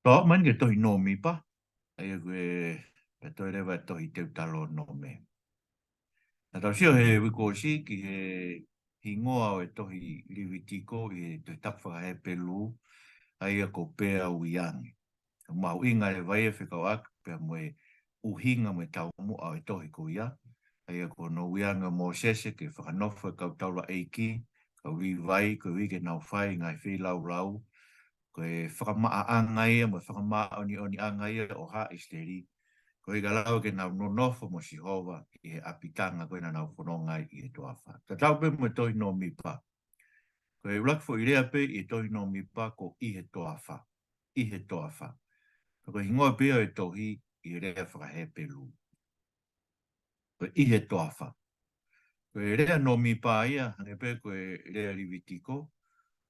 Toa man ke Tohi Nomipa, ai koe pe toi rewa Tohi Teu Talo Nome. Na tau sio he wikosi ki he hingoa o e Tohi Liwitiko i te tapwha he pelu ai a ko pēa uiangi. Mau inga e vai e whikau ak pēa moe uhinga moe tau mua o e Tohi ko ia. Ai a ko no uianga mō sese ke whakanofo e kau taura eiki, kau ri vai, kau ri ke nau whai ngai whi lau lau, koe whakamaa angai mo whakamaa oni angai o ha isteri. Koe ka lau ke nau nonofo mo si hova i he apitanga koe na nau whanongai i he toawha. Ta tau pe mo Tohi Nomipa. Koe ulakfo i rea pe i Tohi Nomipa ko i he toawha. I he toawha. Koe hingoa pe o e tohi i rea whakahe pelu. Koe i he toawha. Koe rea Nomipa ia, hange pe koe rea Liwitiko.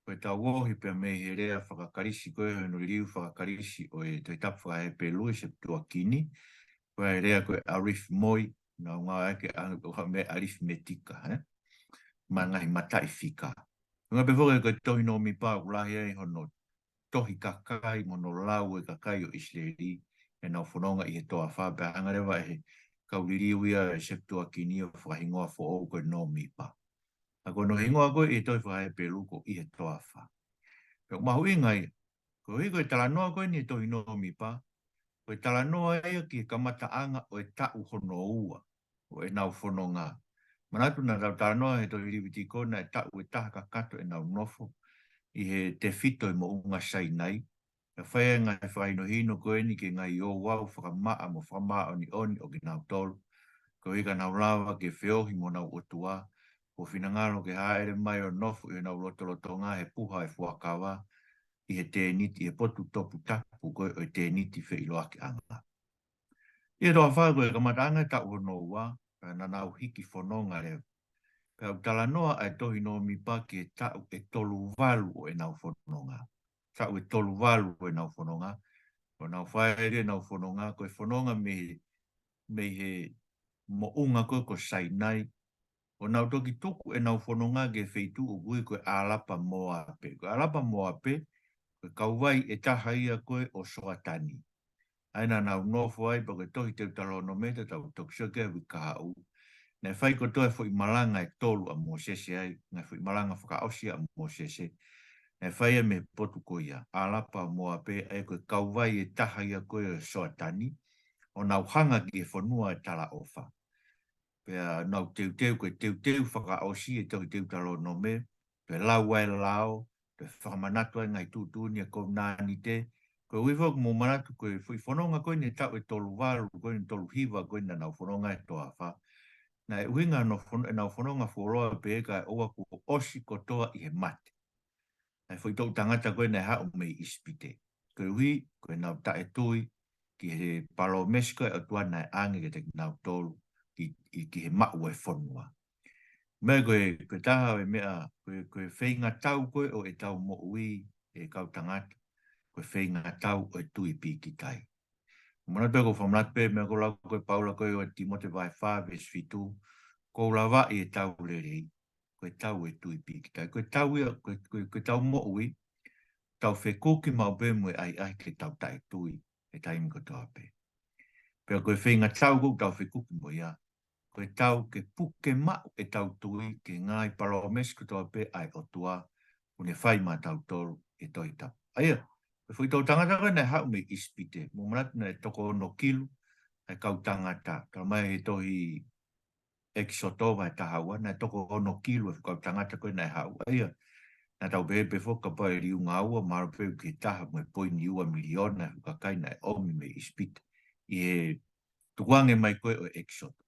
Koe tau wohi pe me he rea whakakarisi koe no liu whakakarisi o e te tapwha e pelu e se tua kini. Koe rea koe arif moi, na ngā ake oha me arif metika, ma ngahi matai whika. Ngā pe whoke koe Tohi Nomipa ulahi ai hono tohi kakai mono lau e kakai o Israeli e nau whanonga i he toa whape hangarewa e he kauririuia e se tua kini o whahingoa fo o koe Nomipa. A koe no hingoa koe i toi whahe pelu ko i he toa wha. Peo mahu ingai, koe koe talanoa koe ni Tohi Nomipa, koe talanoa ea ki kamata anga o e tau hono ua, o e nau whanonga. Manatu na tau talanoa he Tohi Liwitiko na e tau e taha kakato e nau nofo, i he te fito i mo unga sai nei. E whaia ngai whaino hino koe ni ke ngai o wau whakamaa mo whamaa oni oni o ki nau tolu. Koe ika nau lawa ke whiohi mo nau otua, ko whinangalo ke haere mai o nofo i nau lotolotonga he puha e fuakawa, i he tēniti, i he potu topu tapu koe o te niti whi iloake anga. I roa whae koe kamatanga e tau hono ua, na nau hiki whanonga reo. Pea utala noa ai Tohi Nomipa ki e tau e tolu walu o e nau whanonga. Tau e tolu walu o e nau whanonga. O nau whae rea nau whanonga, koe whanonga me he mo unga koe ko sai nai. O nau toki tuku e nau whanonga ke wheitu o gui koe alapa moa ape. Koe alapa moa ape, koe kauwai e taha ia koe o soatani. Aina nau nofo ai, pa koe tohi teu talo no meta tau tokisio ke wikahau. Nei whai ko toi fo i malanga e tolu a Mosese ai, nei fo i malanga whakaosi a Mosese. Nei whai e me potu ko ia, alapa moa pe e koe kauwai e taha ia koe o soatani, o nau hanga ki e whanua e tala ofa. Pea nau teu koe teu whakaosi e tohi teu talo no me, pe lau ai lao, pe whakamanatua e ngai tūtūni a kou nāni te, koe uiwak mō manatu koe fui whanonga koe ni tau e tolu waru, koe ni tolu hiwa koe na nau whanonga e toa wha. Na e uinga no nau whanonga whoroa pe eka e oa ko osi kotoa i he mate. Na fui tau tangata koe na hao mei ispite. Koe ui, koe nau ta e tui, ki he palo meska e tuana e ange ke te nau tolu, ki he mau e whanua. Mea koe taha e mea, koe whainga tau koe o e tau mo ui e kau tangata, koe whainga tau o e tui pi ki tai. Mana pe ko whamlat pe, mea ko lau koe paula koe o e timote vai whawe sfitu, ko lawa i e tau rerei, koe tau e tui pi ki tai. Koe tau mo ui, tau whekuki mau pe mo e ai ke tau tai tui, e taimi ko toa pe. Pea koe whainga tau kou tau whekuki mo ia, koe tau ke puke mau e tau tui ke ngai paromes ko toa pe ai o tua une whai ma tau toru e toi tau. Aia, e whui tau tangata koe nei hau me ispite, mo manat nei toko no kilu e kau tangata, ka mai he tohi exoto vai tahaua, nei toko no kilu e kau tangata koe nei hau. Aia, na tau bepe foka pa e riu ngāua, maro peu ke taha mo e poini ua miliona, kakai nei omi me ispite, i he tuange mai koe o exoto.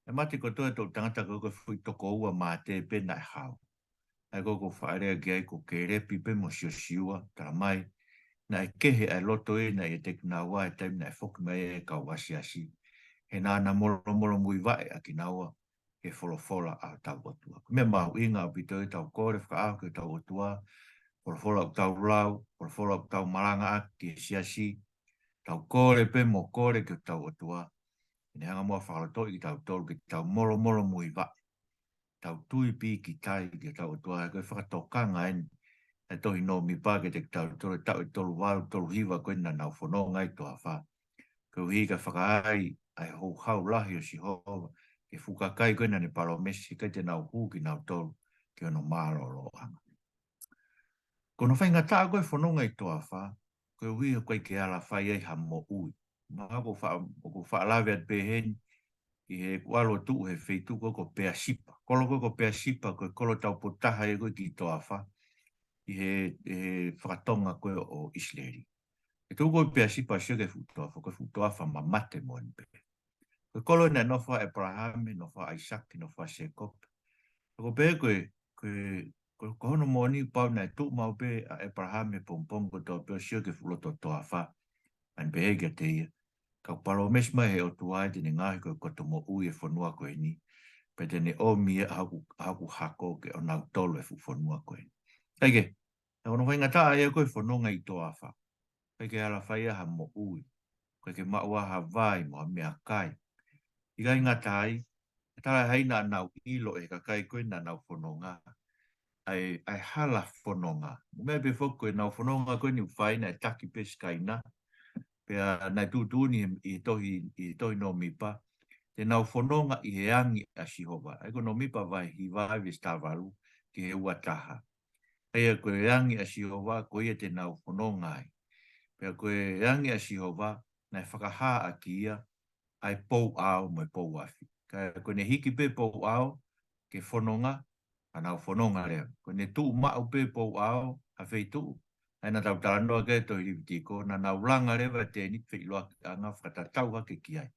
E mate ko toi tau tangata ko fui toko ua mā te pe nai hau. Ai ko whaarea ki ai ko ke repi pe mo siua, tara mai, na e kehe ai loto e na e tek nā wā e taim na e whoki mai e kau wasi. He nāna molo mui wae a ki naua ke wholofola a tau otua. Me mahu inga o pito e tau kore whakaau ke tau otua, wholofola o tau lau, wholofola o tau maranga a ki siasi, tau kore pe mo kore ke tau otua. Ne hanga mua whakalato i tau tolu ki tau molo mui wa. Tau tui pi ki tai ki tau atua e koe whakatokanga en e Tohi Nomipa ke te tau tolu wau tolu hiwa koe na nau whanonga i toa wha. Ko hi ka whakaai ai hou hau lahi o si hova ke fukakai koe na ne palomesi kai te nau hu ki nau tolu ke ono mālo lo anga. Kono whainga tā koe whanonga i toa wha, koe hui o koe ke ala whai ei ha mo ui. Mā ko whaalawe at pehen, i he kualo tu he wheitu ko pea sipa. Kolo ko pea sipa koe kolo tau potaha e koe ki toa wha, i he whakatonga koe o Isleri. E tau koe pea sipa sio ke futoa wha, koe futoa wha ma mate mo en pe. Koe kolo na nofa Abraham, nofa Isaac, nofa Jacob. Koe pe koe hono moni pau na tu mau pe a Abraham e pompom ko tau pe sio ke fuloto toa wha. An pe hege te ia. Ka paro mesma he o tuai tene ngahi koe koto mo ui e whanua koe ni. Pe tene o mi e haku hako ke o nau tolu e whanua koe ni. Ege, e ono whainga taa e koe whanonga i toa wha. Peke ala whaia ha mo ui. Koe ke maua ha vai mo ha mea kai. I gai ngā tai, e tala haina nau ilo e ka kai koe na nau whanonga. Ai hala whanonga. Mea pe whoko e nau whanonga koe ni whaina e taki peskaina. Pea nai tūtūni i tohi Nomipa, te nau whanonga i he angi a Sihova. Eko Nomipa vai hi vai vi stavaru ki he uataha. Eia koe angi a Sihova, koe ia te nau whanonga ai. Pea koe angi a Sihova, nai whakaha a ki ia, ai pou ao mai pou afi. Ka koe ne hiki pe pou ao, ke whanonga, a nau whanonga lea. Koe ne tuu mau pe pou ao, a whei tuu. Aina tau tānoa ke tohi ripitiko, na nau langa rewa te ni whi loa anga whakatatau hake ki ai.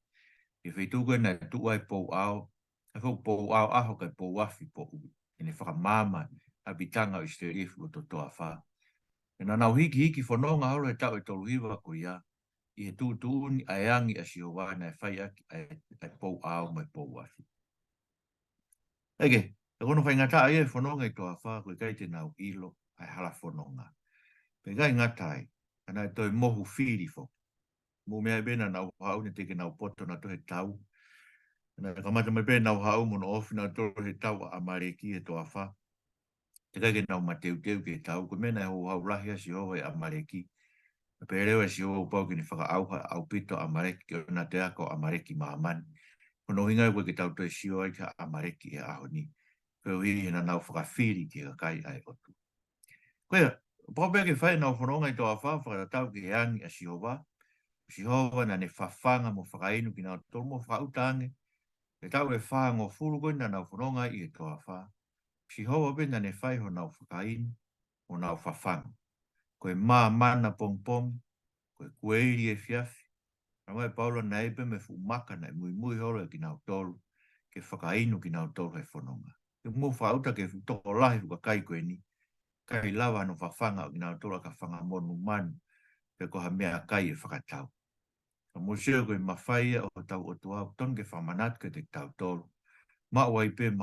E whi tūkoe na tu ai pou ao, e whau pou ao aho kai pou afi pou ui. E ne whakamama a bitanga o isterifu o to toa wha. E na nau hiki whanonga holo e tau e tolu hiwa ko ia, i he tūtūni ai angi a Sihowana e whai aki ai pou ao mai pou afi. Ege, e kono whaingata ai e whanonga i toa wha, koe kai te nau ilo ai hala whanonga. Pe gai ngatai, ana e toi mohu whiri fo. Mo mea bena nau hau ne teke nau poto na tohe tau. Na kamata mai bena nau hau mono ofi na tohe tau a mareki e toa wha. Te kai ke nau mateu teu ke tau, ko mena e hou hau lahia si hoa e a mareki. Pe rewa si hoa upau ki ni whaka auha au pito a mareki ke ona te ako a mareki mahamani. Kono hinga e ke tau toi si hoa ka a mareki e aho ni. Peo hii na nau whaka whiri ki ka kai ai otu. Koea, Pōpea ke whai nau whanonga i toa wha, whakatau ki he angi a Sihova. Sihova na ne whawhanga mo whakainu ki nau tolu mo whautange. E tau e whango furu koe na nau whanonga i e toa wha. Sihova pe na ne whai ho nau whakainu, ho nau whawhanga. Koe mā mana pong, koe kueiri e whiawhi. Ramai Paula na epe me fumaka na mui holo ki nau tolu, ke whakainu ki nau tolu e whanonga. Ke mo whauta ke toko lahi whakai koe ni. Kai lawa no whawhanga o ngā tola ka whanga monu manu pe ko ha mea kai e whakatau. Ka museo koe mawhaia o tau o tuau ton ke whamanat ke te tau tolu. Mawaipe.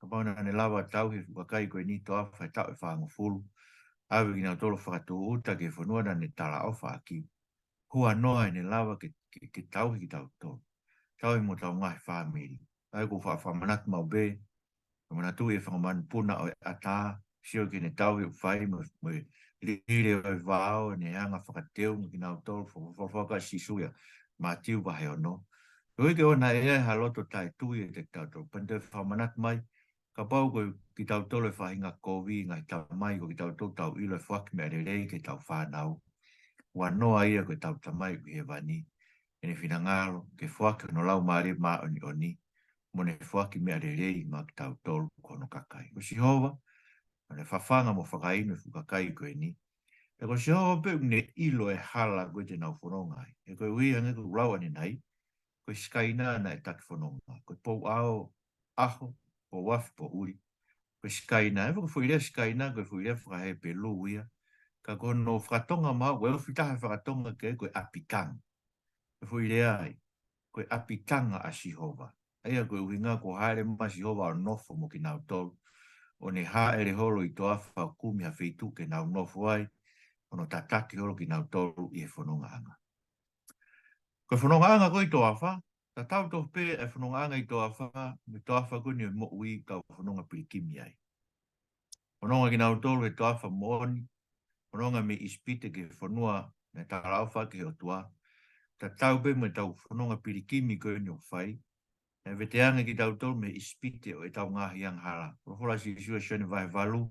Ka pauna ane lawa tau he whakai koe ni toa whai tau e whango fulu. Awe ki ngā tola whakatu uta ke whanua na ne tala o whaki. Hua noa e ne lawa ke tau ki tau tolu. Tau i mo tau ngahi whamiri. Ai ko whamanat mau be. Ka manatu e whangamanu puna o ata. Sio ki ne tau i whai mo lire o vao ne hanga whakateu mo ki nau tolu whaka sisuia ma tiu wahe ono. Roi ke ona e haloto tai tui e te tau tolu. Pante whamanat mai, ka pau koe ki tau tolu e whahinga kovi ngai tau mai ko ki tau tolu tau ilo e whaki mea rei ke tau whanau. Ua noa ia koe tau tamai ki he wani. E ne whina ngaro ke whaki no lau maare maa oni. Mo ne whaki mea rei ma ki tau tolu kono kakai. Ko Sihova, ne whawhanga mo whakainu e whukakai koe ni. E ko si hoa pe ne ilo e hala koe te nau whanonga. E koe ui ange ko rawa ni nei, koe skaina na e taki whanonga. Koe pou ao aho, po wafi, po uri. Koe skaina, e wako whuirea skaina, koe whuirea whakahe pe lu ia. Ka kono whakatonga mau, koe whitaha whakatonga ke koe apitanga. Koe whuirea ai, koe apitanga a Sihova. Eia koe uhinga ko haere ma Sihova o nofo mo ki nau tolu. O ne haere holo i toa whau kumi ha wheitu ke nau nofo ai, ono tataki holo ki nau tolu i e whanonga anga. Koe whanonga anga koe i toa wha, ta tau toh pe e whanonga anga i toa wha, me toa wha koe ni mo ui kau whanonga pirikimi ai. Ononga ki nau tolu e toafa moni, ononga me ispite ke whanua me taraufa ke o tua. Ta tau pe me tau whanonga pirikimi ko ni o whai. E veteanga ki tau tolu me ispite o e tau ngahi ang hala. Rohola si sua sione vai valu,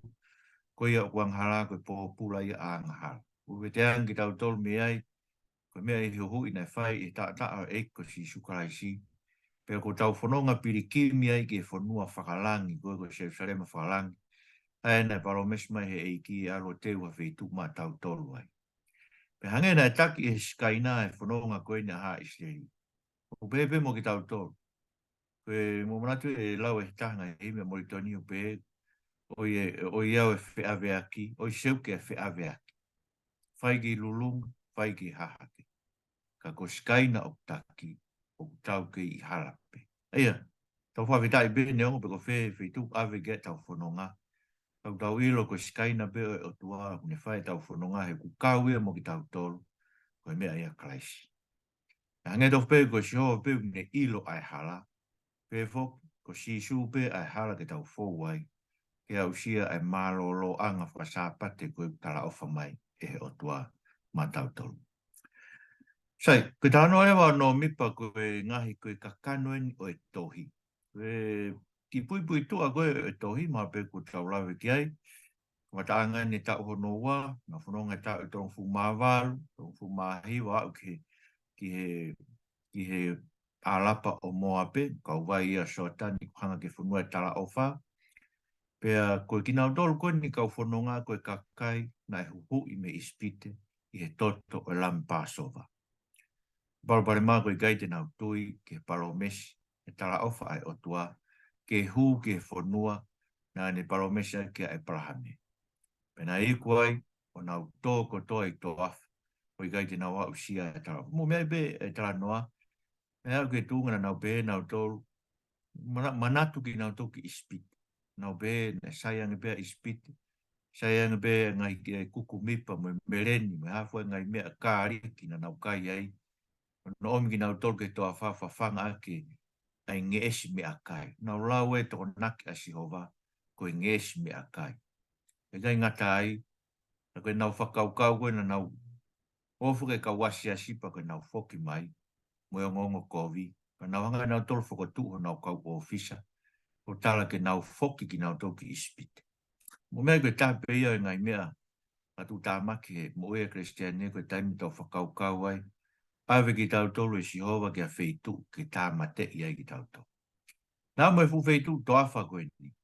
ko ia o kuang hala ko e poho pula ia a ang hala. O veteanga ki tau tolu me ai, ko mea e hiuhu ina whai e ta e ko si sukarai si. Pero ko tau whanonga pirikimi ai ke whanua whakalangi, ko se sarema whakalangi. Aina paro mesma he eiki alo te wa feitu ma tau tolu ai. Pe hange na taki e skaina e whanonga koe na ha isleri. O pepe mo ki tau tolu. Pe mo manatu e lau e tanga e me moritoni o pe o i au e wheawe aki, o i seuke e wheawe aki. Whai ki lulung, whai ki hahake. Ka ko skaina o taki, o tau ke i harape. Eia, tau whawhetai bene o pe ko feitu ave ge tau whanonga. Tau ilo ko skaina be o tua ne fai tau whanonga he ku kaue mo ki tau tolu ko mea ia klaisi. Hange do pe ko si hoa pe ne ilo ai hala. Pe fok ko si su pe ai hala ke tau fou ai. Ke au sia ai malo lo anga whasapate ko tala ofa mai e o tua ma tau tolu. Sai, ko tano e wa no mipa ko e ngahi ko e kakanoen o e tohi. Ki pui tua ko e tohi ma pe ko tau lawe ki ai. Wataanga ni tau hono wa, na whanonga tau i tōng whumawaru, tōng whumahiwa au ki he alapa o moape, ka wai ia soatani kuhanga ke whanua e tala ofa. Pea koe ki nau tolu koe ni kau whanonga koe kakai na e huhu i me ispite i he toto o lam Passover. Barabare maa koe gai te nau tui ke paro mesi e tala ofa ai otua, ke hu ke whanua na ne paro mesi ai ke ai parahame. Pena i kuai, o nau tō kotoa i tō af, o i gai te nau au sia e tala. Mo mea be e tala noa, mea au ke tūngana nau be nau tōru, manatu ki nau tō ki ispit. Nau be na saianga be ispit, saianga be ngai kuku mipa mo mereni, me hafua ngai mea kāri ki na nau kai ai. No omi ki nau tōru ke tō awhawha whanga ake, ai ngeesi mea kai. Nau lau e tō naki a Sihova, ko i ngeesi mea kai. E gai ngata ai, na koe nau whakaukau koe na nau ofu ke ka wasi a sipa koe nau whoki mai, mo e ngongo kovi, ka nau hanga nau tolu whakatuho nau kau ofisa, o tala ke nau whoki ki nau toki ispite. Mo mea koe tāpe ia e ngai mea, atu tāmaki he mo ea Christiane koe taimi tau whakaukau ai, ave ki tau tolu e Sihova ke a feitu ke tāmate ia ki tau tolu. Nā mo e fu feitu toafa koe ni,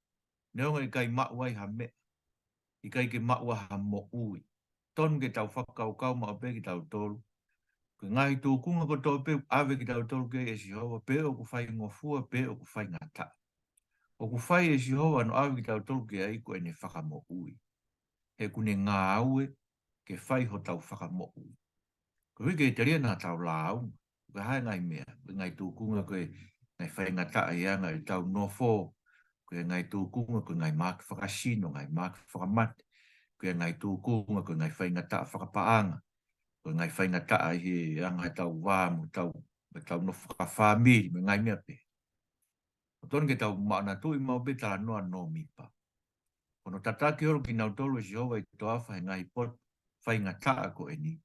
neonga i kai mauai ha mea, i kai ke maua ha mo ui. Ton ke tau whakaukau ma ope ki tau tolu. Ko ngahi tū kunga ko tō pe ave ki tau tolu ke e Sihova, pe o ku whai ngofua, pe o ku whai ngata. O ku whai e Sihova no ave ki tau tolu ke ai ko e ne whakamo ui. He kune ngā aue ke whai ho tau whakamo ui. Ko wike e te ria nā tau lau, ko hae ngai mea, ko ngai tū kunga ko e ngai whai ngata e anga i tau nofo, ko e ngai tū kunga ko ngai maki whakasino, ngai maki whakamate, ko e ngai tū kunga ko ngai whai ngata whakapaanga, ko ngai whai ngata i he anga tau wāmu, tau no whakawhamiri, me ngai mea pe. O tonu ke tau maana tui mau pe tala noa no mipa. Kono tataki horo ki nau tolu e Jehova i toafa he ngai pot whai ngata ko e ni,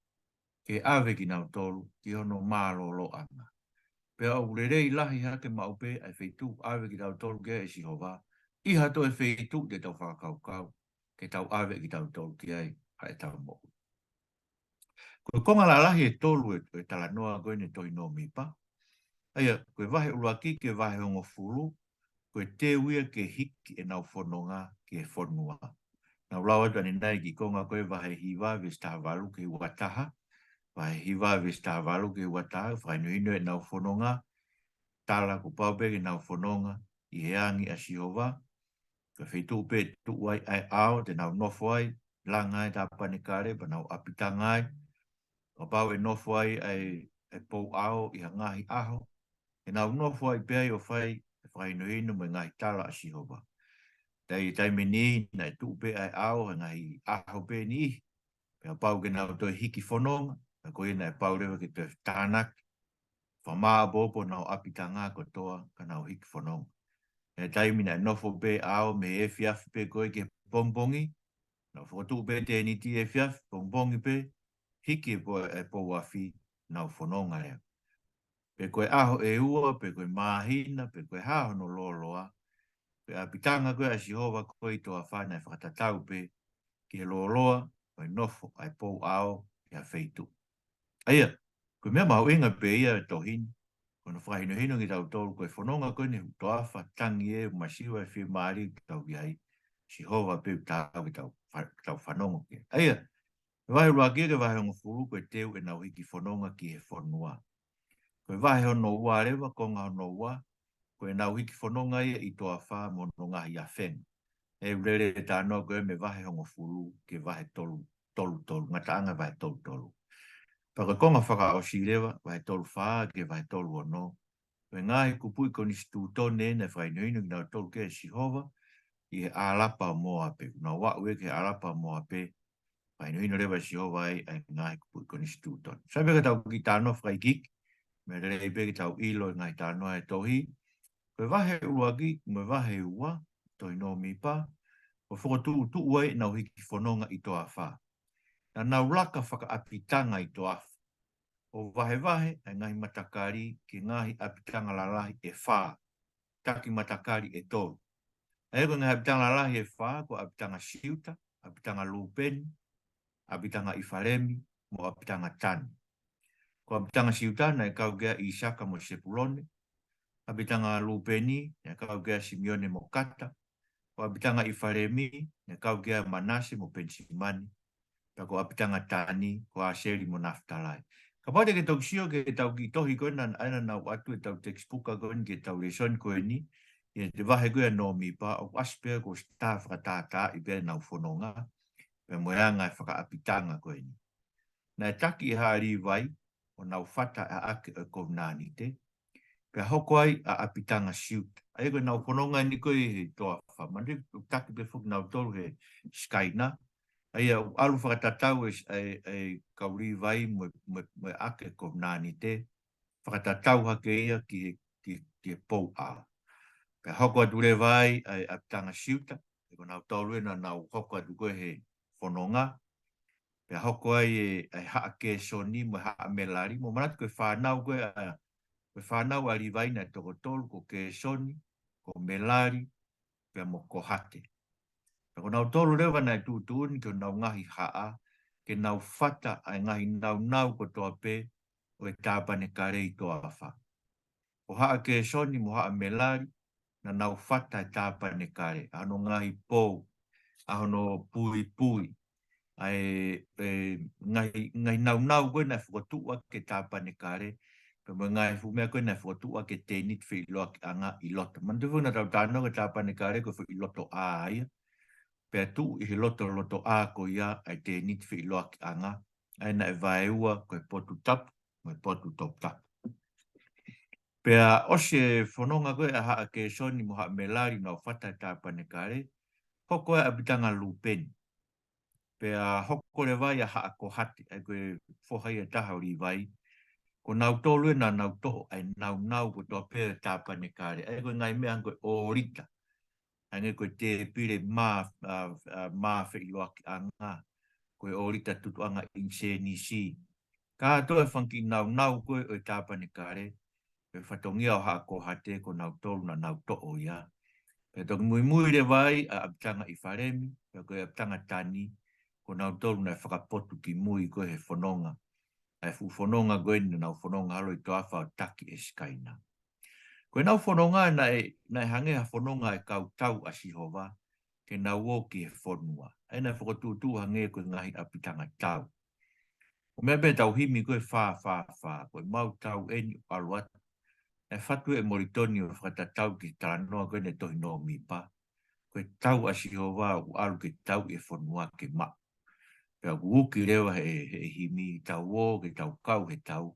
ke ave ki nau tolu ki hono mālo lo anga. Pea au rerei lahi hake mau pe ai wheitu ave ki nau tolu ke e Jehova, i hato e wheitu te tau whakaukau, ke tau ave ki tau tolu ki ai, hae tau mo. Koe konga la lahi e tolu e tala noa koe ne Tohi Nomipa. Aia, koe vahe uruaki ke vahe hongo fulu, koe te uia ke hiki e nau whanonga ke whanua. Nau lawa tani nai ki konga koe vahe hiwa ves tahavalu ke wataha, vahe hiwa ves tahavalu ke wataha, whainu e nau whanonga, tala ko paupe ke nau whanonga, i heangi a Sihova, ka wheitu pe tuai ai ao, te nau nofo ai, langai ta panikare, pa nau apitangai, o pau e nofo ai ai pou ao i hangahi aho. E nau nofo ai pēi o whai e whainohino me ngai tala a Sihova. Tai meni na e tupe ai ao e ngai aho pē ni. Pea pau ke nau toi hiki whanonga. Na koe na e pau rewa ke te tānak. Whamaa bopo nau apitanga kotoa ka nau hiki whanonga. E taimi na e nofo pē ao me e fiafi pē koe ke bongbongi, na fotu be te Iuniti e fiaf, bongbongi pe, hiki e po wafi na ufononga ea. Pe koe aho e ua, pe koe mahina, pe koe haho no loloa, pe a pitanga koe a Jehova koe i toa whana e whakatatau pe, ki he loloa, koe nofo ai pou ao, ki a feitu. Aia, koe mea mau inga pe ia e tohini, kono whahino hino ngi tau tolu koe whanonga koe ni toafa tangi e masiwa e whia maari tau iai, Jehova pe tau ki tau whanonga ke. Aia, wahe rua kia ke wahe ongo furu koe teu e nau hiki whanonga ki he whanua. Koe wahe hono ua rewa, konga hono ua, koe nau hiki whanonga ia i toa wha mono ngahi a whenga. E rere e tānoa koe me wahe hongo furu ke wahe tolu, ngataanga wahe tolu. Paka konga whaka o si rewa, wahe tolu whaa ke wahe tolu ono. Koe ngahi kupui ko nistu tone ne whainoino ki nau tolu ke Jehova, i he alapa moa pe. Kuna wau e ke alapa moa pe, whainoino rewa Jehova ai ngahi kupui ko nistu tone. Sabe ka tau ki tānoa whaikik, me rei pe ki tau ilo ngai tānoa e tohi, koe wahe uagi, me wahe ua, Tohi Nomipa, o whakotu tu uai nau hiki whanonga i toa wha. Na nau laka whakaapitanga i toa wha. O wahe, ai ngahi matakari ki ngahi apitanga lalahi e wha. Taki matakari e tolu. Ai ko ngahi apitanga lalahi e wha, ko apitanga siuta, apitanga lupeni, apitanga ifaremi, mo apitanga tani. Ko apitanga siuta na e kau gea Isaka mo Sepulone, apitanga lupeni, na e kau gea Simeone mo Kata, ko apitanga ifaremi, na e kau gea Manase mo Pensimani, ko apitanga tani, ko Aseri mo Naftalai. Kapate ke tau sio ke tau ki tohi koe na aina nau atu e tau textbooka koe ke tau Lesoni koe ni, i te wahe koe Nomipa, o aspea ko sta whakatata i bere nau whanonga, pe moeanga e whakaapitanga koe ni. Na e taki i haari vai, o nau whata a ake e kovnani te, pe hoko ai a apitanga siut. Ai koe nau whanonga ni koe he toa wha. Mandi taki pe whuk nau tolu he skaina, ai alu whakatatau e kauri vai mo ake kovnani te, whakatatau hake ia ki pou a. Pe hoko atu re vai ai apitanga siuta, e kona tolu e na nau hoko atu koe he whanonga, pe hoko ai e haake soni mo haa melari, mo manatu koe whanau koe koe whanau ali vai na toko tolu ko ke soni, ko melari, pe mo kohate. Ko nau tolu rewa nai tūtūni ko nau ngahi haa, ke nau whata ai ngahi nau ko toa pe o e tāpane karei toa wha. O haa ke soni mo haa melari, na nau whata e tāpane kare. Ano ngahi pō, ano pui. Ai ngahi nau koe nai whakotua ke tāpane kare, pe mo ngai fumea koe nai whakotua ke te nit whi loa ki anga i loto. Mantufu na tau tāno ke tāpane kare ko whi loto a aia. Pe tu i he loto a ko ia ai te nit whi loa ki anga, ai na e vai ua koe potu tapu, koe potu top tapu. Pe a ose whanonga koe a haa ke soni mo haa melari na o whata tāpane kare, hoko e abitanga lupeni. Pe a hoko le vai a haa ko hati, ai koe whohai e taha uri vai, ko nau tolu e na nau toho, ai nau ko toa pere tāpane kare, ai koe ngai mea koe o rita. Ange koe te pire mā whailoa ki anga, koe orita tutu anga inse ni si. Ka toa whanki nau koe o tāpane kare, koe whatongia o haa ko hate ko nau tolu na nau to'o ia. Koe toki mui re vai a abitanga i wharemi, koe abitanga tani, ko nau tolu na whakapotu ki mui koe he whanonga. Ai fu whanonga koe ni nau whanonga halo i toa whao taki e skaina. Koe nau whanonga na hange ha whanonga e kau tau a Jehova, ke nau o ki he whanua. E na whakatūtū hange koe ngahi apitanga tau. O mea pe tau himi koe wha, koe mau tau eni o aluat. E whatu e moritoni o whakatatau ki tānoa koe ne Tohi Nomipa. Koe tau a Jehova o alu ke tau e whanua ke ma. Pea uki rewa he himi tau o, ke tau kau he tau,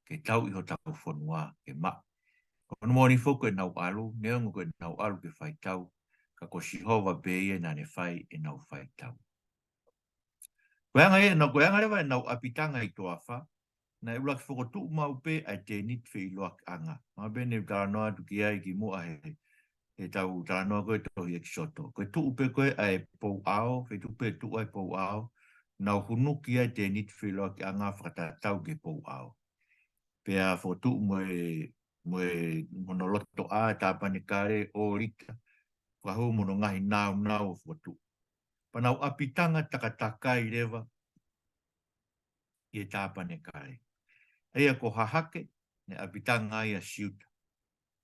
ke tau iho tau whanua ke ma. Kono moni foko e nau alu, neongo koe nau alu ke whai tau, ka ko Jehova beie na ne whai e nau whai tau. Koeanga rewa e nau apitanga i toa wha, na e ulaki foko tuu mau pe ai te nit whi loak anga. Ma bene tala noa tuki ai ki mua he e tau tānoa koe tohi e kisoto. Koe tu upe koe ai pou ao, fe tu upe tu ai pou ao, nau hunuki ai te nit whiloa ki anga whakatatau ke pou ao. Pea fotu moe monoloto a tāpane kare o rita, whahu mono ngahi nau fotu. Panau apitanga takatakai rewa i e tāpane kare. Eia ko hahake, ne apitanga ia siuta.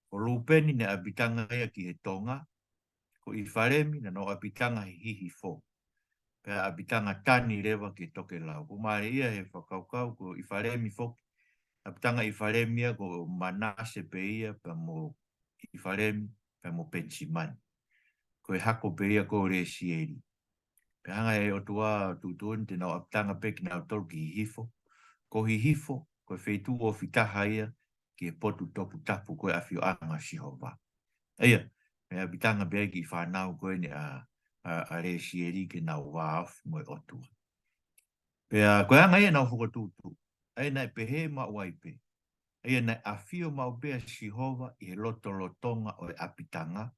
Ko lupeni ne apitanga ia ki he tonga, ko i wharemi na no apitanga hihi fo. Pea apitanga tani rewa ki toke lau. Ko maare ia he whakaukau, ko i wharemi fo. Apitanga i wharemi ia ko manase pe ia, pa mo i wharemi, pa mo pensimani. Ko e hako pe ia ko re sieri. Pea hanga e otua tutuan te nau apitanga pe ki nau tolu ki hihifo. Ko hihifo, ko e wheitu o whitaha ia, ki e potu topu tapu ko e awhio anga sihova. Eia, me apitanga pe ki whanau koe ni a re sieri ki nau waaf mo e otua. Pea koe hanga ia nau whukotutu. Ei nai pehe ma waipe. Ei nai awhio mau pea sihova i he lotonga o e apitanga.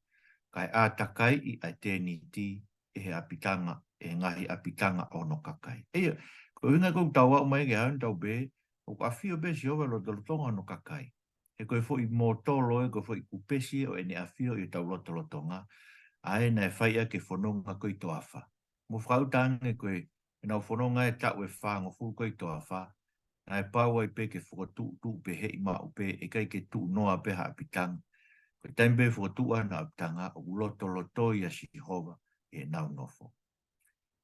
Kai atakai i a teniti e he apitanga, e ngahi apitanga ono kakai. Eia, ko inga kou tau au mai ke haun tau be, o ka awhio be sihova lotonga ono kakai. E koe fo i motolo e koe fo i kupesi o ene awhio i tau lotonga. Ae nai whaia ke whanonga koe to awha. Mo whautange koe, e nau whanonga e tau e whango fu koe to awha. Nai paua i pe ke whakotu tu pe he i mau pe, e kai ke tu noa pe ha apitanga. Koe taimbe whakotua na apitanga o loto i a Sihova e nau nofo.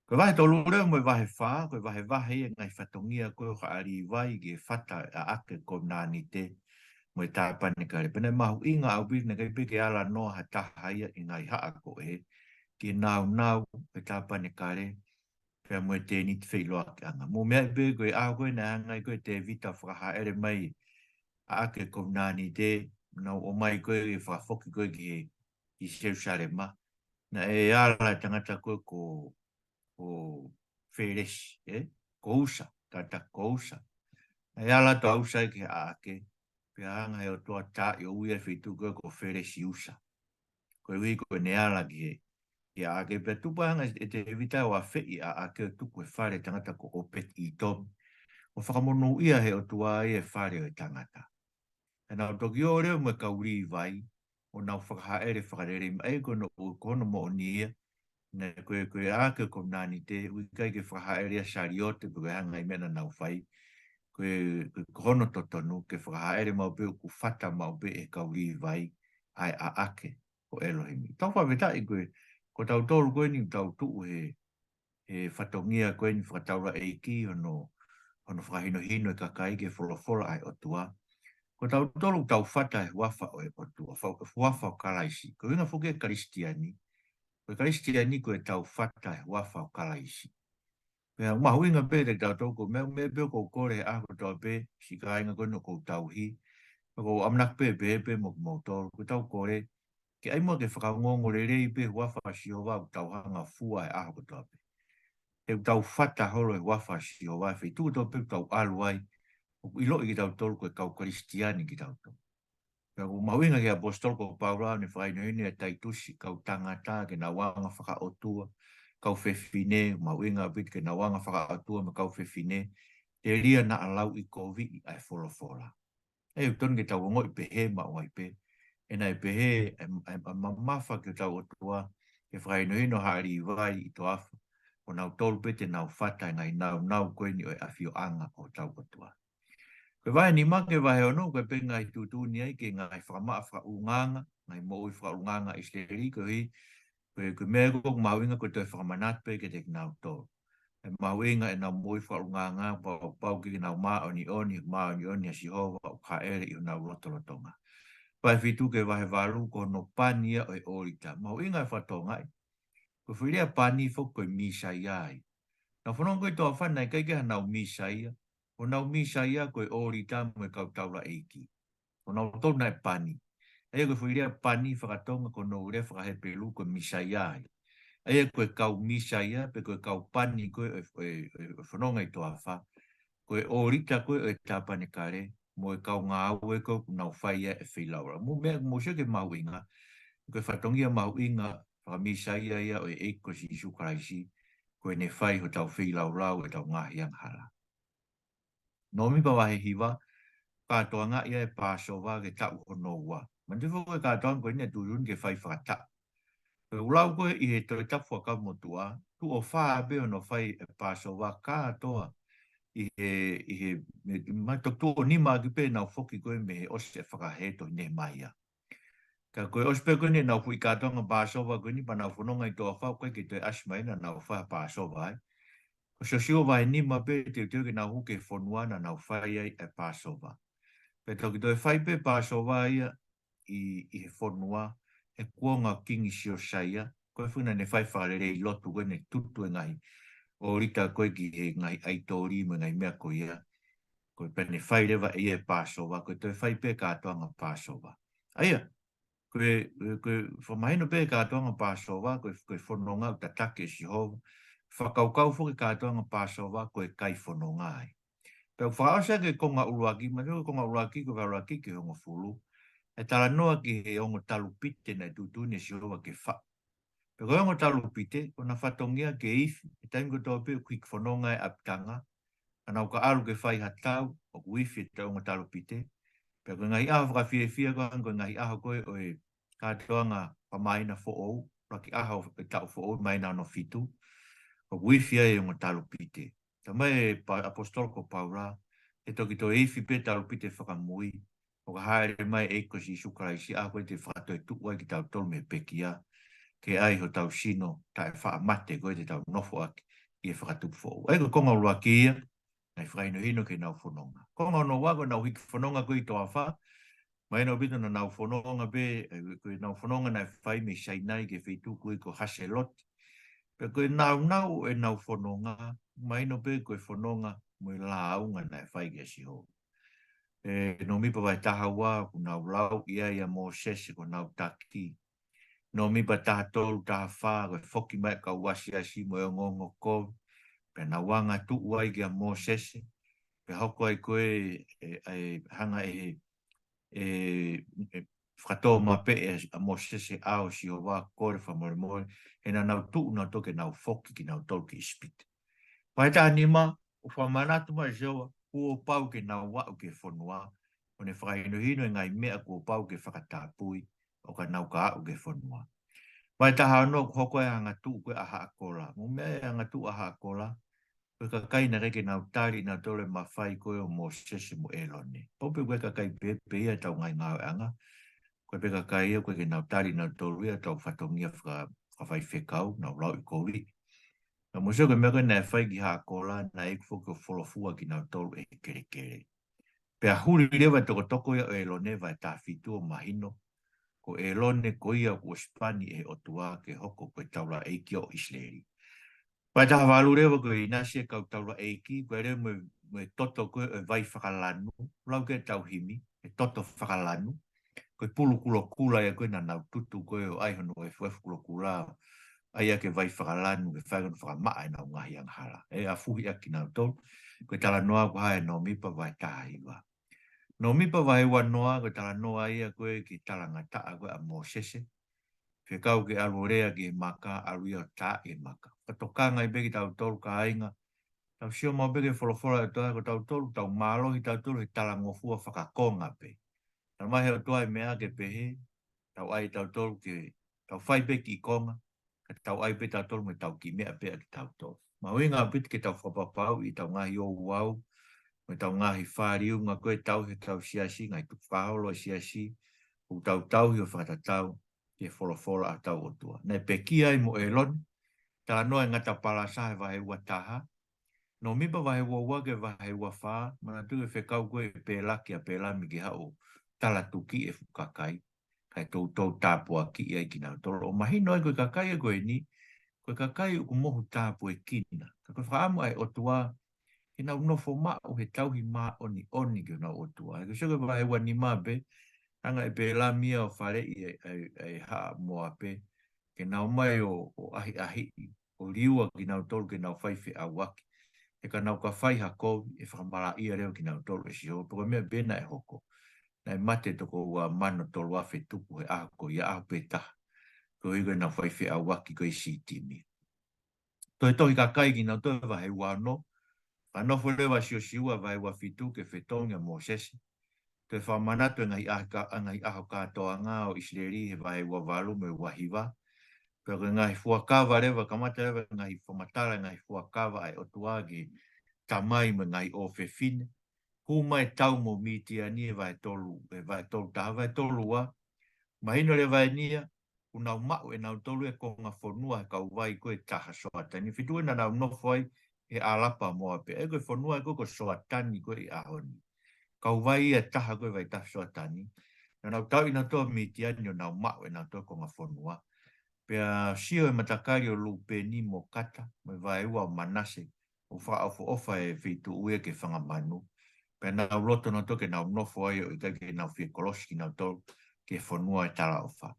Koe vahe tolu reo mo e vahe wha, koe vahe e ngai whatongia koe o haari vai ke whata a ake ko nani te mo e tāpane kare. Pene mahu inga au bina kai peke ala noa ha taha ia i ngai haa ko e ki nau e tāpane kare pia mo e te nit whiloa ki anga. Mo mea pe koe au koe na angai koe te vita whakaha ere mai a ake ko nani te na o mai koe e whakafoki koe ki he i seusare ma. Na e ala tangata koe ko wheresi, ko usa, tata ko usa. Na e ala to ausa ki a ake, pia hanga e o toa ta i o uia whitu koe ko wheresi usa. Koe hui koe ne ala ki he. Ia ake pia tupa hanga e te evita o a whei a ake o tuku e whare tangata ko opet i tom. O whakamono ia he o tua e whare o e tangata. E nau toki o reo me kauri vai, o nau whakahaere whakarere ma e kono o kono mo o nia, na koe ake ko nani te, ui kai ke whakahaere a sariote, koe hanga i mena nau whai, koe kono totonu, ke whakahaere mau pe o ku whata mau pe e kauri vai, ai a ake o Elohimi. Tau whaweta i koe, ko tau tolu koe ni tau tuu he whatongia koe ni whakataura eiki, ono whakahino hino e kakai ke wholofola ai o tua. Ko tau tolu tau whata e wafa o e potua, wafa o kalaisi. Ko inga whuke karistiani, ko karistiani ko e tau whata e wafa o kalaisi. Pea mahu inga pe te tau toko, me peo ko kore a ko tau pe, si ka inga kono ko tau hi, ko amnak pe mo tolu, ko tau kore, ke aimo ke whakangongo re rei pe wafa si o wau tau hanga fua e a ko tau pe. E tau whata holo e wafa si o wau, e tu tau pe tau aluai, i lo i ki tau tolu ko e kau karistiani ki tau tolu. Ka o mawinga ke apostol ko Paula ne whai no ine tai tusi kau tangata ke na wanga whaka otua kau whewhine mawinga bit ke na wanga whaka otua ma kau whewhine te ria na alau i kovi i ai wholofola. E uton ke tau ngoi pehe ma wai pe e nai pehe a mamafa ke tau otua ke whai no ino haari vai i to afu o nau tolu pe te nau whata ngai nau koe ni o e awhio anga o tau otua. Koe vai ni make vai ono, koe pe ngai tutu ni ai ke ngai whakamaa whakaunganga, ngai moui whakaunganga isleri, koe mea kong mawinga koe toi whakamanat pe ke te kinau tō. E mawinga e nau moui whakaunganga, pau ke kinau maa oni a Sihova o ka ere i unau lotolotonga. Pai fitu ke vai waru ko no pania o e orita. Mawinga e whatonga ai. Koe whiria pani fo koe misa iai. Na whanong koe toa whanai kai ke hanau misa ia. O nau misa ia koe ori tamu e kau taura eiki. O nau tōna e pani. Ea koe whiria pani whakatonga ko nau rea whakahepelu koe misa ia ai. Ea koe kau misa ia, pe koe kau pani koe e whanonga i toa wha. Koe orita koe e tāpane kare, mo e kau ngā au e koe nau whaia e whilaura. Mo mea mo seke mauinga, Koe whatongia mau inga, whakamisa ia o e eiko si isu karaisi, koe ne whai ho tau whi lau lau e tau ngahi ang hala. Nomipa wahe hiwa, katoa ngā ia e Passover ke tau hono ua. Mandifu koe katoa koe ne turun ke whai whakata. Koe ulau koe i he toi tapu whaka motua, tu o whaa be ono whai e Passover katoa i he matok tu o nima ki pe nau whoki koe me he ose whakaheto ne mai a. Ka koe ospe koe ne nau pui katoa ngā Passover koe ni pa nau whanonga i toa whau koe ki toi asmaina nau whaa Passover ai. Ko so sio vai nima pe te ke nau huke whanua na nau whai ai e Passover. Pe toki toi whai pe Passover ia i he whanua e kuonga kingi sio saia. Koe whina ne whai whakarere i lotu koe ne tutu e ngai. O rita koe ki he ngai aitori me ngai mea koe ia. Koe pe ne whai rewa e Passover. Koe toi whai pe katoanga Passover. Aia, koe whamahino pe katoanga Passover. Koe whanonga uta take si hou. Whakaukau whuki katoanga Passover koe kai whanonga ai. Pau whaasa ke konga uruaki, manu konga uruaki ko uruaki ke hongo fulu. E tala noa ki he hongo talupite na tutu ne si hoa ke wha. Pau hongo talupite, o na whatongia ke ifi, e taingo tō pe kuik whanonga e aptanga, anau ka alu ke whai hatau, o ku ifi e ta hongo talupite. Pau ko ngahi aho whakawhia ko ango ngahi aho koe o e katoanga pamaina fo ou, raki aho e tau fo ou, maina no fitu. O wifi ai o talupite. Ta mai apostol ko Paula, e toki to eifi pe talupite whakamui, o ka haere mai e ko si sukaraisi a koe te whakato e tuua ki tau tolu me pekia, ke ai ho tau sino, ta e whaamate koe te tau nofo aki, i e whakatupu fo. Ai ko konga urua kia, nai whakaino hino ke nau whanonga. Konga no wago nau hiki whanonga koe i toa wha, mai no bito na nau whanonga pe, koe nau whanonga nai whai me sainai ke whaitu koe ko haseloti, pe koe nau e nau whanonga, mai no pe koe whanonga mo i la aunga nai whai kia si ho. No mipa vai taha wā, ku nau lau ia ia mō sese ko nau taki. No mipa taha tolu taha whā, koe whoki mai ka wasi asi mo e ngongo kou, pe na wanga tu uai kia mō sese, pe hoko ai koe hanga whakatoa ma pe a mō sese ao si o wā kore whamore more, e na nau tu na toke nau whoki ki nau tolu ki ispite. Pai taha nima, o whamanatu mai sewa, kua pau ke nau wau ke whanua, o ne whakaino hino e ngai mea kua pau ke whakatāpui, o ka nau ka au ke whanua. Pai taha anō hoko e hanga tu koe aha akola, mo mea e hanga tu aha akola, koe ka kaina reke nau tari na tole mawhai koe o mō sese mo elone. Pope koe ka kai pepe ia tau ngai ngau anga, koe pe ka kai ia koe ke nau tari na tolu ia tau whatongia whawhai whekau, nau lau i kouri. Na museo ke mea koe nai whai ki haa kola, na e kuwho ke wholofua ki nau tolu e kere kere. Pea huri rewa toko toko ia o elone vai tā fitu o mahino, ko elone ko ia ko Spani e otua ke hoko koe taula eiki o Isleri. Pai taha walu rewa koe inasi e kau taula eiki, koe rewa me toto koe e vai whakalanu, lau ke tau himi, e toto whakalanu, koe pulu kulo kula ia koe na nau tutu koe o aihono e fuefu kulo kula, ai ke vai whakalanu, ke whaikon whakamaa e nau ngahi ang hala. E a fuhi aki nau tolu, koe tala noa ko hae Nomipa vai taha iwa. Nomipa vai ua noa, koe tala noa ia koe ki tala ngataa koe a mō sese, whekau ke alurea ki maka, aluia tā e maka. Katokanga i beki tau tolu ka ainga, tau sio mau beki wholofora e toa ko tau tolu, tau malo i tau tolu, he tala ngofua whakakonga pe. Tau mahi o toa e mea ke pehe, tau ai tau tolu ke, tau whai beki i konga, ka tau ai pe tau tolu me tau ki mea pe ki tau tolu. Ma hui ngā piti ke tau whapapau i tau ngahi o uau, me tau ngahi whāriu, ngā koe tau he tau siasi, ngai tu whaholo siasi, u tau tau hi o whakatatau, ke wholofora a tau o tua. Nei pe ki ai mo elon, tā noa ngata palasa he wahe ua taha, no mipa wahe ua ua ke wahe ua wha, mana tu e whekau koe e pēlaki a pēlami ki hao, tala tuki e fukakai, kai tau tau tāpua ki ai ki nau tolo. O mahino ai koe kakai e koe ni, koe kakai uku mohu tāpu e kina. Ka koe whaamu ai o tua, ke nau nofo mao he tauhi mā oni oni ki nau o tua. Koe sio koe wahe ua ni mā pe, anga e pēlami o whare i e haa moa pe, ke nau mai o ahi ahi, o liua ki nau tolu ke nau whaiwhi a waki. E ka nau ka whai hako, e whakamara ia reo ki nau tolu e si ho, poko mea bena e hoko. Nai mate toko ua mano tolu awhi tupu he ahako, ia aho pe taha. ko i na fai fe awaki ko i sitimi. Toi tohi ka kai ki na toi wa he wano, ka no fo lewa si o siua vai wa fitu ke fetonga mo sesi. Toi wha manatu ngai aho katoa ngā o Israeli he vai wa walu me wahiwa. Pero ngai fuakawa rewa, kamata rewa ngai whamatara ngai fuakawa ai otuagi tamai me ngai o fefine. Hu mai tau mo miti ani e vai tolu taha vai tolu wa. Mahino le vai nia, una mau e nau tolu e konga whanua e kau vai koe taha soatani. Fitu e na nau nofoi e alapa moa pe. E koe whanua e koe soatani koe i ahoni. Kau vai e taha koe vai taha soatani. Na nau tau ina toa miti ani o nau mau e nau toa konga whanua. Pea sio e matakari o lupe ni mo kata, me vai ua manase, o wha ofa ofa e fitu ue ke whangamanu. Pea nau loto na toke nau nofo ai o ika ke nau fie koloski nau tau ke whanua e tala ofa.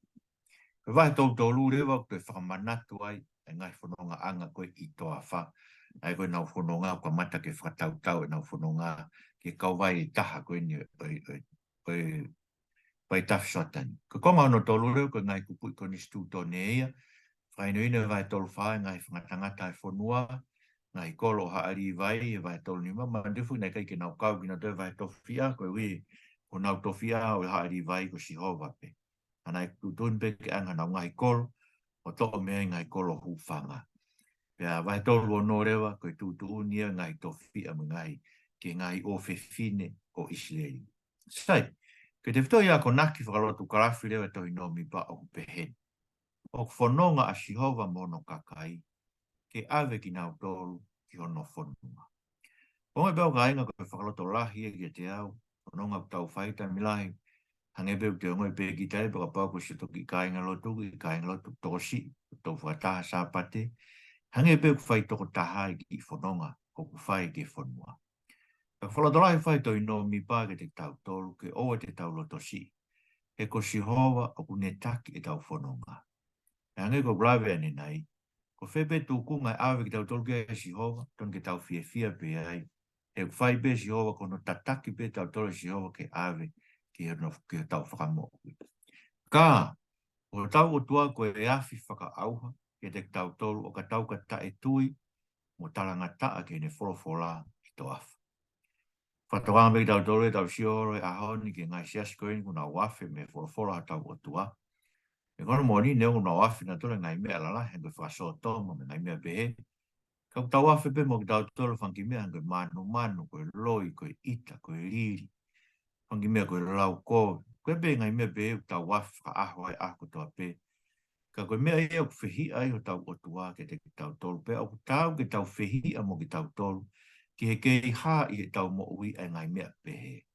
Pea vai tau tau lu rewa koe whakamanatu ai, e ngai whanonga anga koe i toa wha. Ai koe nau whanonga o ka mata ke whakatau tau e nau whanonga ke kau vai i taha koe ni pai tafsotani. Ko konga ono tolu reo ko ngai kupui ko ni stu tone ia. Whaino ina vai tolu whae ngai whangatangata e whanua. Ngai kolo haari vai e vai tolu ni mama. Mandifu nei kai ke nau kau ki na toi vai tofia. Ko ui ko nau tofia o haari vai ko si hova pe. Anai kutun pe ke anga nau ngai kolo. O toko mea ngai kolo hufanga. Pea vai tolu o no rewa ko i tutu unia ngai tofia me ngai. Ke ngai o fefine o Israeli. Sai. Ke te whitoi a ko naki whakalotu Graphe leo e Tohi Nomipa o pehen. O whanonga a Sihova mono kakai, ke ave ki nau tolu ki hono whanonga. O me beo ka inga ko whakalotu lahi e ki te au, whanonga tau whaita milahi, hange beo te ongoi pe ki tai, paka pau ko se toki ka inga lotu, ki ka inga lotu tosi, tau whakataha sāpate, hange beo ku whai toko taha ki whanonga, ko ku whai ki whanua. Ka whalatolahi whai Tohi Nomipa ke te tau tolu, ke oa te tau lotosi. E ko Sihova o kune taki e tau whanonga. E ange ko Graphe ane nei, ko whepe tūku ngai awe ki tau tolke e Sihova, ton ke tau fia pe ai. E ku whai pe Sihova kono tataki pe tau tolu Sihova ke awe ki he tau whakamo. Ka, o tau o tua ko e afi whaka auha, ke te tau tolu o ka tau ka ta e tui, mo talanga taa ke ne wholofola ki to afa. Whatoanga me tau tolu e tau sioro e ahoni ke ngai siaskoini kuna wafe me wholofola tau o tua. E kono moni neo kuna wafe na tole ngai mea lala, hengo whaso toma me ngai mea behe. Kau tau wafe pe mo ki tau tolu whanki mea hengo manu, koe loi, koe ita, koe riri. Whanki mea koe lau koe. Koe pe ngai mea behe u tau wafe whaka aho ai ako toa pe. Ka koe mea ia ku whihi ai o tau o tua ke te ki tau tolu pe. O ku tau ke tau whihi a mo ki tau tolu. Ki he kei ha i he tau mo ui ai ngai mea behe.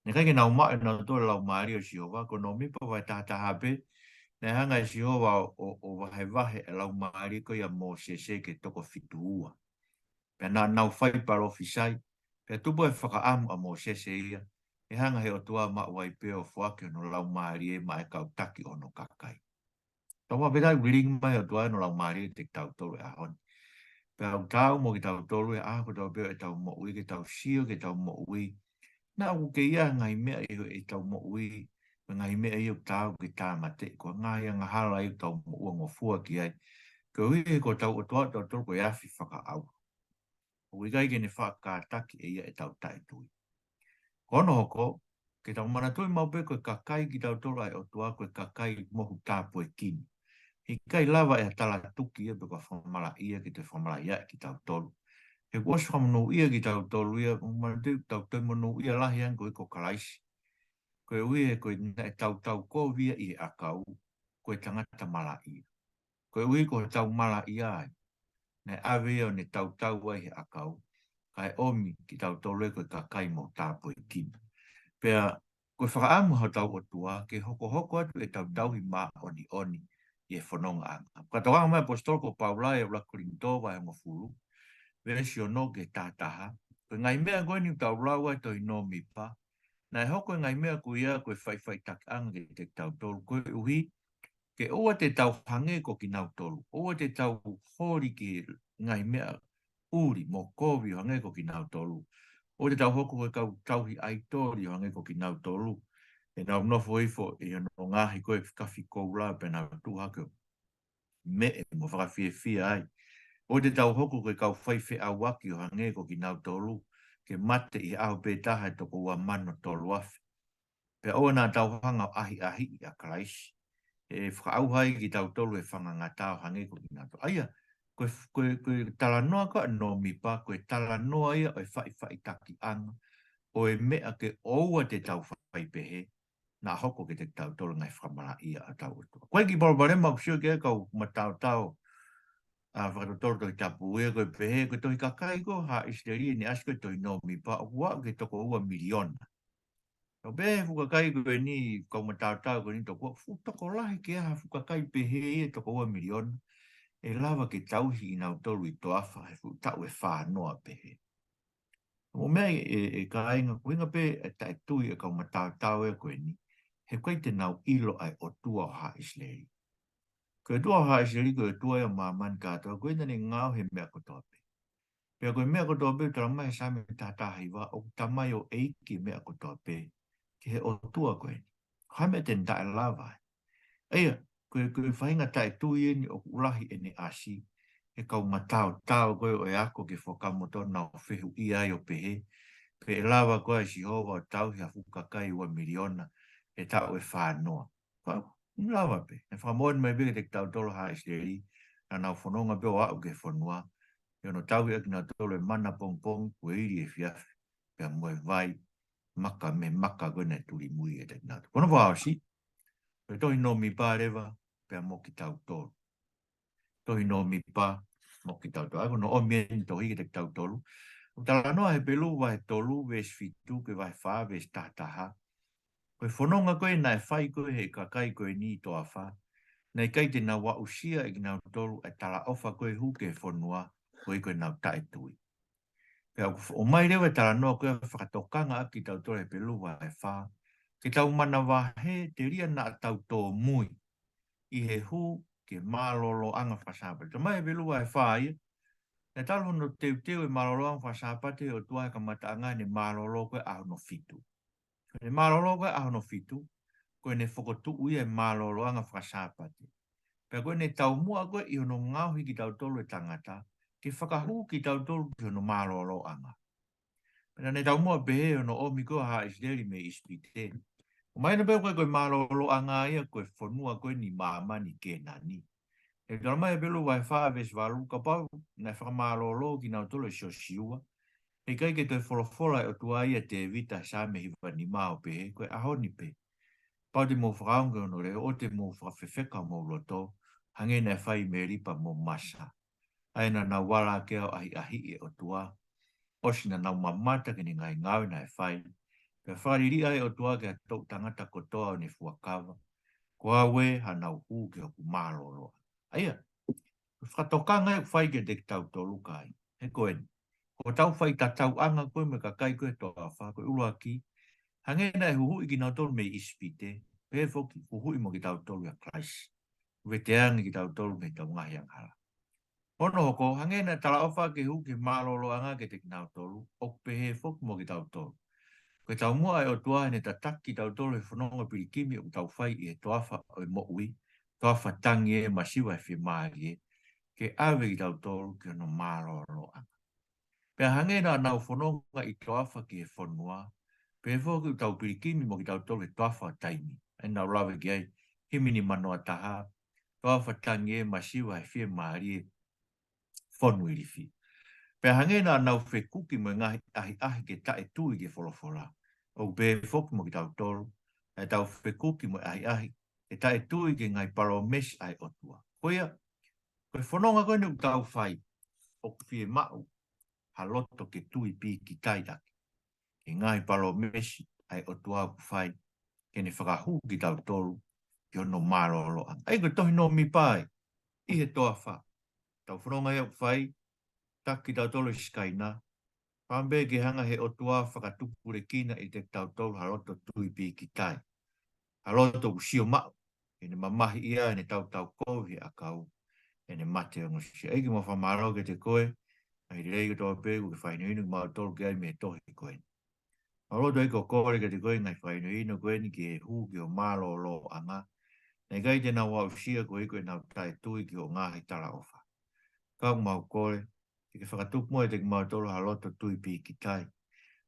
Ne kai ke nau maa e nau tole lau maari o Sihova, ko Nomipa vai tahataha pe, ne hanga e Sihova o wahe e lau maari ko ia mo se ke toko fitu ua. Pea nau whai paro fisai, pea tupo e whakaamu a mo se ia, e hanga he o tua maa wai pe o whake no lau maari e ma e kau taki o no kakai. Tawa pedai wiring mai o tua no lau maari e te tau tolu e ahoni. Pea au tau mo ki tau tolu e aho tau peo e tau mo ui, ke tau sio, ke tau mo ui, na u ke ia ngai mea e tau mo ui, ngai mea i o tau ke tā mate, ko ngai anga hala i tau mo ua ngofua ki ai, ko hui e ko tau o toa tau tolu ko e afi whaka au. O i gai ke ne whakataki e ia e tau tae tui. Kono hoko, ke tau mana tui mau pe koe kakai ki tau tolu ai o toa koe kakai mohu tāpu e kini. Hi kai lava e tala tuki e pe koe whamala ia ki te whamala ia ki tau tolu. He kuas whamano ia ki tau tolu ia, umana tau tau mano ia lahi an koe ko kalaisi. Koe ui e koe e tau kovia i e akau, koe tangata mala ia. Koe ui koe tau mala ia ai. Ne awe o ne tau ai he akau, kai omi ki tau tolu e koe kakai mo tāpo i kina. Pea, koe whakaamu hau tau o tua, ke hoko atu e tau hi maa oni i e whanonga anga. Katoanga mai apostol ko Paulai e ula Korintowa e ngofuru, Vesio no ke tātaha. Koe ngai mea koe ni tau raua e Tohi Nomipa. Nai hoko ngai mea koe ia koe whai tak anga ke te tau tolu. Koe uhi, ke oa te tau hange ko ki nau tolu. Oa te tau hori ki ngai mea uri mo kovi hange ko ki nau tolu. Oa te tau hoko koe kau tauhi aitori hange ko ki nau tolu. E nau nofo ifo e no ngahi koe kawhi koula pe nau tuhake me e mo whakawhiawhia ai. O te tau hoko koe kau whaiwhi a waki o hange ko ki nau tolu, ke mate i au pētaha e toko ua mano tolu afi. Pe o nā tau hanga ahi ahi i a Kraisi. E whakaauhai ki tau tolu e whanganga tau hange ko ki nau tolu. Aia, koe tala noa ka Nomipa, koe tala noa ia o e whai taki anga, o e mea ke oua te tau whai pehe, nā hoko ke te tau tolu ngai whamara ia a tau utua. Koe ki borobarema kusio ke kau matau tau, a whakatotoro toi tapu ea koe pehe, koe toi kakai ko ha isteri ni asko toi Nomipa, o kua ke toko ua miliona. O be fukakai koe ni kau matau koe ni toko, toko lahi ke aha fukakai pehe e toko ua miliona, e lava ke tauhi i nau tolu i toafa, e fu tau e whanoa pehe. O mea e ka inga kuinga pe e tae tui e kau matau e koe ni, he koe te nau ilo ai o tua o ha isleri. Koe tua o ha isleri koe tua e o mamani kātua, koe nani ngāo he mea kotoa pe. Pea koe mea kotoa pe, tara mai sa me tātahi wa, o tamai o eiki mea kotoa pe, ke he o tua koe ni. Haime te ntae lava. Eia, koe whainga tae tui e ni o ulahi e ne asi, e kau matau koe o e ako ke whakamoto na o whehu i ai o pehe, pe e lava koe si hova o tau hea fukakai ua miliona e tau e whanoa. Whau, lava pe. E whamoen mai beke te tau tolo ha isleri, na nau whanonga pe o au ke whanua, e ono tau hea ki nau tolo e mana pong kue iri e fiafi, pe a moe vai, maka koe ne turi mui e te nau. Kono whao si, pe tohi Nomipa rewa, pe a mo ki tau tolo. Tohi Nomipa, mo ki tau tolo. Ako no o mien tohi ki te tau tolo. Tala noa he pelu wa he tolu ves fitu ke wa he wha ves tātaha. Koe whanonga koe na e whai koe he kakai koe ni toa wha. Nei kai te na wa usia e ki nau tolu e tala ofa koe hu ke whanua koe koe nau tae tui. Pea o mai rewa tala noa koe whakatokanga aki tau tolu he pelu wa he wha. Ke tau mana wa he te ria na tau tō mui. I he hu ke mālolo anga whasapa. Te mai he pelu wa he wha ia. E talo no teu e malolo fa sapate o tua ka matanga ne malolo ko a no fitu. Ne malolo ko a no fitu ko ne fokotu u e malolo anga fa sapate. Pe ko ne tau mua ko i no ngau hi ki tau tolu e tangata ki whakahu ki tau tolu ki no malolo anga. Pe ne tau mua be no o mi ko ha isderi me ispite. O mai na pe ko malolo anga ia ko fonua ko ni mama ni kenani. E tala mai pelu vai wha ves walu ka pau na whakamālolo ki nau tolo e siosiua. E kai ke te wholofola o tua ia te vita sa me hiwa ni mao pe, koe ahoni pe. Pau te mō whakaunga no re, o te mō whakawhewheka mō loto, hange na whai me ripa mō masa. Aina na wala ke au ahi e o tua, osina nau mamata ke ni ngai ngau na e whai. Pe whariri ai o tua ke a tau tangata kotoa o ni fuakawa, kua we hanau hu ke o kumālolo. Aia, whatokanga e whai ke te tau tolu kai. He koen. Ko tau whai ta tau anga koe me ka kai koe toa wha, koe ulu aki. Hange na e huhui ki nau tolu me ispite. Pe whoki huhui mo ki tau tolu a Christ. Uwe te angi ki tau tolu me tau ngahi ang hala. Ono hoko, hange na tala ofa ke hu ke malolo anga ke te ki nau tolu. O pe he whoki mo ki tau tolu. Koe tau mua e o tua ne ta taki tau tolu e whanonga pirikimi o tau whai i e toa wha o e mo ui. Toa wha tangi e masiwa e whimaari e. Ke awe ki tau tolu ke no malolo anga. Pea hange na nau whanonga i toafa ki e whanua. Pea whoki tau pirikimi mo ki tau tolu e toafa taimi. E nau lawe ki ai, himini manoa taha. Toafa tangi e masiwa e whie maari e whanu irifi. Pea hange na nau whekuki mo ngahi ahi ke tae tui ke wholofola. O pe whoki mo ki tau tolu. E tau whekuki mo ahi ke tae tui ke ngai paro mes ai otua. Koia, koe whanonga koe ni tau whai. O whie mau. Haloto ke tui pi ki taidaki. Ke ngai palo mesi ai o tua ku whai. Ke ne whakahu ki tau tolu. Ki ono marolo ang. Ai ko Tohi Nomipa. I he toa wha. Tau whanonga ia ku whai. Taki tau tolu skaina. Pambe ke hanga he o tua whakatupure kina i te tau tolu haloto tui pi ki tai. Haloto ku sio mau. E ne mamahi ia e ne tau kovi a kau. E ne mate o ngosi. Ai ki mo whamaro ke te koe. Ai rei ko toa pēku ke whainu ma tolu ke ai me tohi koe. Aro doi ko kore ke te koe ngai whainu ino koe ni ke hu ke o malo lo anga. Nei gai te na wau sia ko iko e nau tai tui ki o ngahi tala ofa. Kau mau koe, te ke whakatuk mo e te mau tolo haloto tui pi ki tai.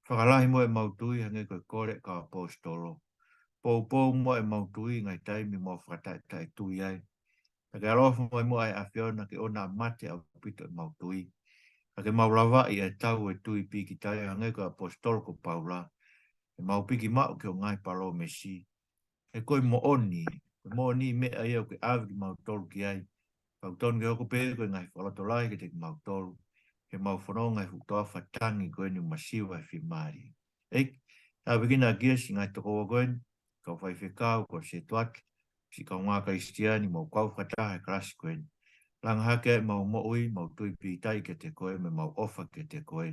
Whakalahi mo e mau tui hange koe kore ka apostolo. Pou mo e mau tui ngai taimi mo whakatai tai tui ai. Ka alofa mo e mo ai awhiona ke ona mate au pito e mau tui. Ka ke mau lava i e tau e tui pi ki tai hange koe apostolo ko paula. E mau piki mau ke o ngai palo mesi. E koe mo oni, mo oni me ai au ke awi ki mau tolu ki ai. Kau tonu ke hoko pēr koe ngai whalato lai ke te ki mau tolu. Ke mau whanau ngai hutoa whatangi koe ni masiwa e whimari. Eik, tā wikina kia si ngai toko wa koe, kau whai whekau ko se tuat, si kau ngā kaistiani mau kau whataha e klasi koe. Langa hake mau moui, mau tui pītai ke te koe, me mau ofa ke te koe,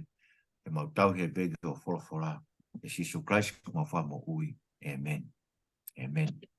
e mau tau he begi o wholawhola. E Sisu Christ ko mau wha mo ui. Amen. Amen.